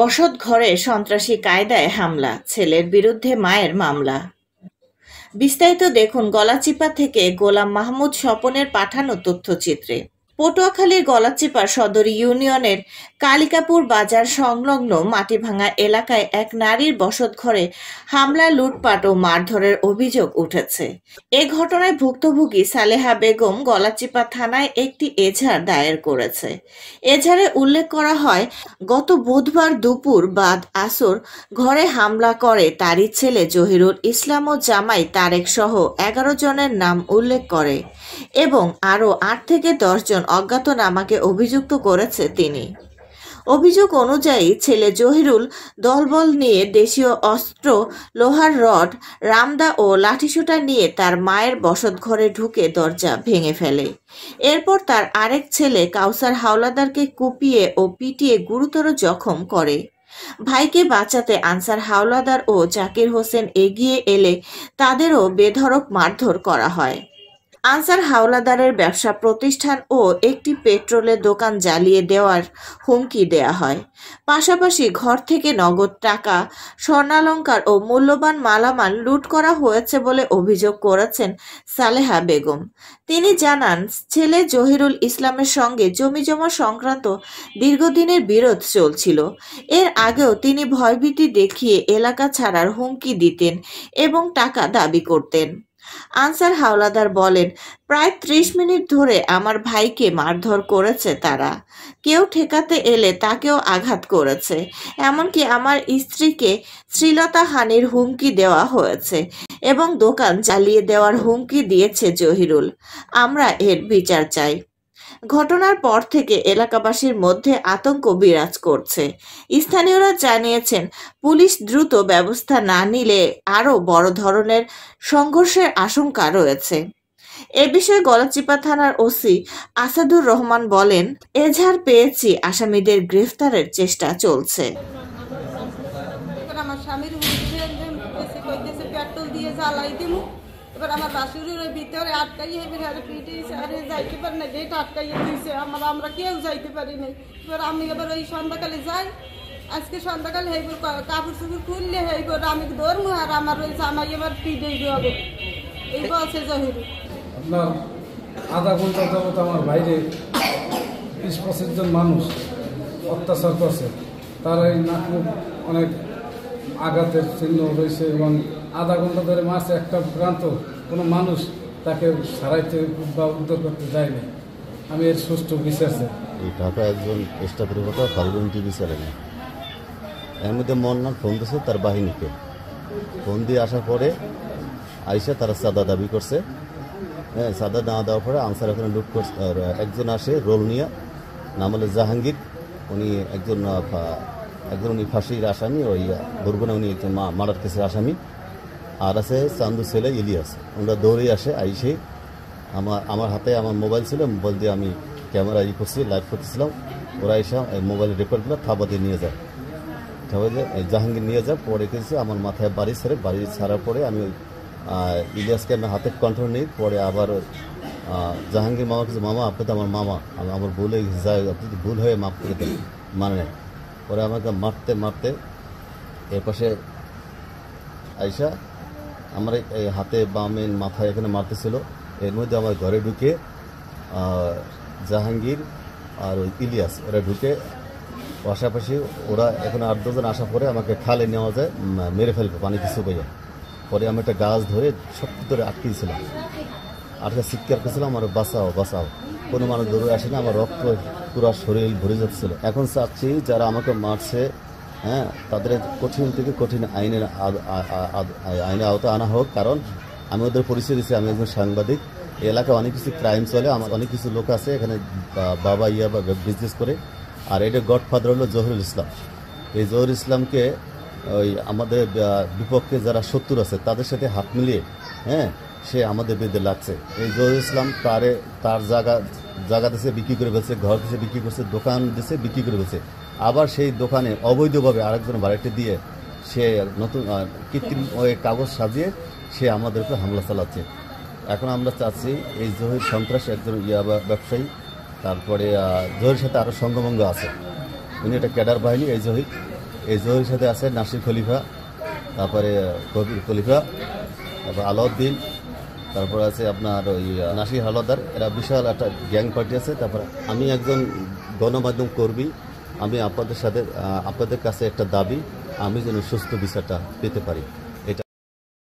বসতঘরে সন্ত্রাসী কায়দায় হামলা, ছেলের বিরুদ্ধে মায়ের মামলা। বিস্তারিত দেখুন গলাচিপা থেকে গোলাম মাহমুদ স্বপনের পাঠানো তথ্যচিত্রে। পটুয়াখালীর গলাচিপা সদর ইউনিয়নের কালিকাপুর বাজার সংলগ্ন মাটিভাঙা এলাকায় এক নারীর বসতঘরে হামলা, লুটপাট ও মারধরের অভিযোগ উঠেছে। এ ঘটনায় ভুক্তভোগী সালেহা বেগম গলাচিপা থানায় একটি এজাহার দায়ের করেছে। এজাহারে উল্লেখ করা হয়, গত বুধবার দুপুর বাদ আসর ঘরে হামলা করে তারই ছেলে জহিরুল ইসলাম ও জামাই তারেক সহ 11 জনের নাম উল্লেখ করে এবং আরও 8 থেকে 10 জন অজ্ঞাতনামাকে অভিযুক্ত করেছে তিনি। অভিযোগ অনুযায়ী ছেলে জহিরুল দলবল নিয়ে দেশীয় অস্ত্র, লোহার রড, রামদা ও লাঠিসোঁটা নিয়ে তার মায়ের বসতঘরে ঢুকে দরজা ভেঙে ফেলে। এরপর তার আরেক ছেলে কাউসার হাওলাদারকে কুপিয়ে ও পিটিয়ে গুরুতর জখম করে। ভাইকে বাঁচাতে আনসার হাওলাদার ও জাকির হোসেন এগিয়ে এলে তাদেরও বেধড়ক মারধর করা হয়। আনসার হাওলাদারের ব্যবসা প্রতিষ্ঠান ও একটি পেট্রোলের দোকান জ্বালিয়ে দেওয়ার হুমকি দেয়া হয়। পাশাপাশি ঘর থেকে নগদ টাকা, স্বর্ণালংকার ও মূল্যবান মালামাল লুট করা হয়েছে বলে অভিযোগ করেছেন সালেহা বেগম। তিনি জানান, ছেলে জহিরুল ইসলামের সঙ্গে জমিজমা সংক্রান্ত দীর্ঘদিনের বিরোধ চলছিল। এর আগেও তিনি ভয়ভীতি দেখিয়ে এলাকা ছাড়ার হুমকি দিতেন এবং টাকা দাবি করতেন। আনসার হাওলাদার বলেন, প্রায় 30 মিনিট ধরে আমার ভাইকে মারধর করেছে তারা। কেউ ঠেকাতে এলে তাকেও আঘাত করেছে। এমনকি আমার স্ত্রীকে শ্লীলতাহানির হুমকি দেওয়া হয়েছে এবং দোকান জ্বালিয়ে দেওয়ার হুমকি দিয়েছে জহিরুল। আমরা এর বিচার চাই। ঘটনার পর থেকে এলাকাবাসীর মধ্যে আতঙ্ক বিরাজ করছে। স্থানীয়রা জানিয়েছেন, পুলিশ দ্রুত ব্যবস্থা না নিলে আরও বড় ধরনের সংঘর্ষের আশঙ্কা রয়েছে। এ বিষয়ে গলাচিপা থানার ওসি আসাদুর রহমান বলেন, এজাহার পেয়েছি, আসামিদের গ্রেফতারের চেষ্টা চলছে। আমার স্বামীর পেট্রোল দিয়ে জ্বালাই দিব। এবার আমার বাসুরের ওই ভিতরে আটকাইয়ে পিটিয়েছে, আরে যাইতে পারি না, গেট আটকাইয়ে দিয়েছে। আমরা কেউ যাইতে পারি না। এবার আমি এবার ওই সন্ধ্যাকালে যাই। আজকে সন্ধ্যাকালে হেইবার কাপড় চুপড় খুললে হেইবার আমি ধরবো, আর আমার ওই জামাই এবার পিটে দেব। এই বলছে জহির। আপনার আধা ঘন্টা যাবত আমার বাইরে 20-25 জন মানুষ অত্যাচার করছে। তার এই নাকে অনেক আঘাতের চিহ্ন রয়েছে এবং আধা ঘন্টা ধরে মারছে। একটা প্রান্ত কোনো মানুষ তাকে সারাইতে বা উদ্ধার করতে যায়নি। আমি এর সুষ্ঠু বিচার চাই। এই ঢাকা একজন স্টাফের কথা ফাল্গুন টিভি চ্যানেলে এর মধ্যে মন্নার ফোন দিয়েছে তার বাহিনীকে। ফোন দিয়ে আসার পরে আইসা তারা চাঁদা দাবি করছে। হ্যাঁ, চাঁদা না দেওয়ার পরে আনসার এখানে লুট করছে। একজন আসে রোল নিয়ে, নাম হলো জাহাঙ্গীর। উনি একজন উনি ফাঁসির আসামি, ওই বরগুনা উনি একজন মার্ডার কেসের আসামি। আর আছে চান্দু ছেলে ইলিয়াস। ওরা দৌড়ে আসে, আইসে আমার হাতে আমার মোবাইল ছিল, মোবাইল দিয়ে আমি ক্যামেরা করছি, লাইভ করতেছিলাম। ওরা এসে মোবাইলের রেকর্ডগুলো থাবা দিয়ে নিয়ে যায়। জাহাঙ্গীর নিয়ে যায়, পরে গেছে আমার মাথায় বাড়ি ছাড়ার পরে আমি ইলিয়াসকে আমি হাতে কন্ট্রোল নিই। পরে আবার জাহাঙ্গীর মামা কিছু, মামা আপনি তো আমার মামা, আমার ভুল হয়ে গেছে, যায় আপনি ভুল হয়ে মাফ করে দেন, মানে নেয়। পরে আমাকে মারতে এর পাশে আইসা আমার এই হাতে বামে মাথায় এখানে মারতেছিল। এর মধ্যে আমার ঘরে ঢুকে জাহাঙ্গীর আর ওই ইলিয়াস ওরা ঢুকে পাশাপাশি ওরা এখন 8-10 জন আসার পরে আমাকে খালে নেওয়া যায়, মেরে ফেলবে পানি কিছু বইয়া। পরে আমি একটা গাছ ধরে শক্ত ধরে আটকেছিলাম, চিৎকার করছিলাম, আমার বাঁচাও। কোনো মানুষ দৌড়ে আসে না, আমার রক্ত পুরো শরীর ভরে যাচ্ছিল। এখন চাচ্ছি যারা আমাকে মারছে, হ্যাঁ, তাদের কঠিন থেকে কঠিন আইনের আওতা আনা হোক। কারণ আমি ওদের পরিচয় দিচ্ছি, আমি একজন সাংবাদিক। এই এলাকায় অনেক কিছু ক্রাইম চলে, আমার অনেক কিছু লোক আছে এখানে বাবা বা বিজনেস করে। আর এটা গডফাদার হলো জহিরুল ইসলাম। এই জহিরুল ইসলামকে ওই আমাদের বিপক্ষে যারা শত্রু আছে তাদের সাথে হাত মিলিয়ে, হ্যাঁ, সে আমাদের বিরুদ্ধে লাগছে। এই জহিরুল ইসলাম তার জায়গা দিয়েছে বিক্রি করে ফেলছে, ঘর দিয়েছে বিক্রি করছে, দোকান দিয়েছে বিক্রি করে ফেলছে। আবার সেই দোকানে অবৈধভাবে আরেকজন ভাড়াটে দিয়ে সে নতুন কৃত্রিম কাগজ সাজিয়ে সে আমাদের উপরে হামলা চালাচ্ছে। এখন আমরা চাচ্ছি এই জহির সন্ত্রাস একজন ব্যবসায়ী, তারপরে জহির সাথে আরও সঙ্গভঙ্গ আছে। উনি একটা ক্যাডার বাহিনী। এই জহির এই জহির সাথে আছে নাসির খলিফা, তারপরে কবির খলিফা, তারপর আলাউদ্দিন, তারপর আছে আপনার ওই নাসির হাওলাদার। এরা বিশাল একটা গ্যাং পার্টি আছে। তারপর আমি একজন গণমাধ্যম কর্মী, আমি আপনাদের কাছে একটা দাবি, আমি যেন সুস্থ বিচারটা পেতে পারি।